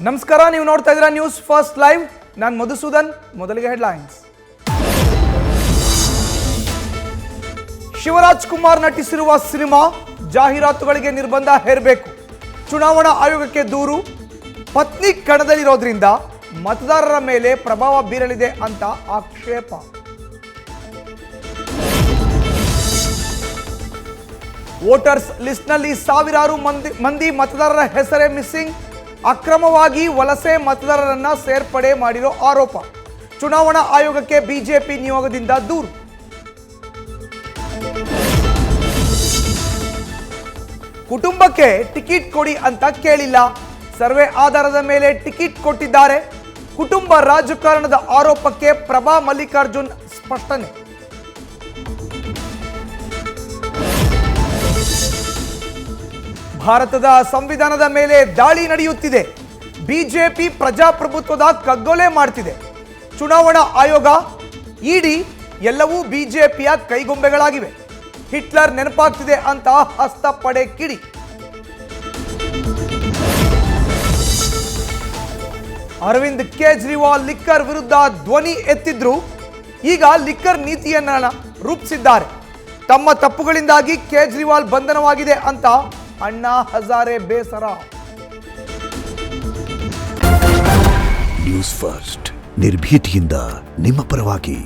ನಮಸ್ಕಾರ, ನೀವು ನೋಡ್ತಾ ಇದ್ದೀರಾ ನ್ಯೂಸ್ ಫಸ್ಟ್ ಲೈವ್. ನಾನು ಮಧುಸೂದನ್. ಮೊದಲಿಗೆ ಹೆಡ್ಲೈನ್ಸ್. ಶಿವರಾಜ್ ಕುಮಾರ್ ನಟಿಸಿರುವ ಸಿನಿಮಾ ಜಾಹೀರಾತುಗಳಿಗೆ ನಿರ್ಬಂಧ ಹೇರಬೇಕು. ಚುನಾವಣಾ ಆಯೋಗಕ್ಕೆ ದೂರು. ಪತ್ನಿ ಕಣದಲ್ಲಿರೋದ್ರಿಂದ ಮತದಾರರ ಮೇಲೆ ಪ್ರಭಾವ ಬೀರಲಿದೆ ಅಂತ ಆಕ್ಷೇಪ. ವೋಟರ್ಸ್ ಲಿಸ್ಟ್ನಲ್ಲಿ ಸಾವಿರಾರು ಮಂದಿ ಮತದಾರರ ಹೆಸರೇ ಮಿಸ್ಸಿಂಗ್. ಅಕ್ರಮವಾಗಿ ವಲಸೆ ಮತದಾರರನ್ನ ಸೇರ್ಪಡೆ ಮಾಡಿರೋ ಆರೋಪ. ಚುನಾವಣಾ ಆಯೋಗಕ್ಕೆ ಬಿಜೆಪಿ ನಿಯೋಗದಿಂದ ದೂರು. ಕುಟುಂಬಕ್ಕೆ ಟಿಕೆಟ್ ಕೊಡಿ ಅಂತ ಕೇಳಿಲ್ಲ. ಸರ್ವೆ ಆಧಾರದ ಮೇಲೆ ಟಿಕೆಟ್ ಕೊಟ್ಟಿದ್ದಾರೆ. ಕುಟುಂಬ ರಾಜಕಾರಣದ ಆರೋಪಕ್ಕೆ ಪ್ರಭಾ ಮಲ್ಲಿಕಾರ್ಜುನ್ ಸ್ಪಷ್ಟನೆ. ಭಾರತದ ಸಂವಿಧಾನದ ಮೇಲೆ ದಾಳಿ ನಡೆಯುತ್ತಿದೆ. ಬಿಜೆಪಿ ಪ್ರಜಾಪ್ರಭುತ್ವದ ಕಗ್ಗೊಲೆ ಮಾಡ್ತಿದೆ. ಚುನಾವಣಾ ಆಯೋಗ, ಇಡಿ ಎಲ್ಲವೂ ಬಿಜೆಪಿಯ ಕೈಗೊಂಬೆಗಳಾಗಿವೆ. ಹಿಟ್ಲರ್ ನೆನಪಾಗ್ತಿದೆ ಅಂತ ಹಸ್ತಪಡೆ ಕಿಡಿ. ಅರವಿಂದ್ ಕೇಜ್ರಿವಾಲ್ ಲಿಕ್ಕರ್ ವಿರುದ್ಧ ಧ್ವನಿ ಎತ್ತಿದ್ರು. ಈಗ ಲಿಕ್ಕರ್ ನೀತಿಯನ್ನ ರೂಪಿಸಿದ್ದಾರೆ. ತಮ್ಮ ತಪ್ಪುಗಳಿಂದಾಗಿ ಕೇಜ್ರಿವಾಲ್ ಬಂಧನವಾಗಿದೆ ಅಂತ ಅಣ್ಣಾ ಹಜಾರೆ ಬೇಸರ. ನ್ಯೂಸ್ ಫಸ್ಟ್, ನಿರ್ಭೀತಿಯಿಂದ ನಿಮ್ಮ ಪರವಾಗಿ.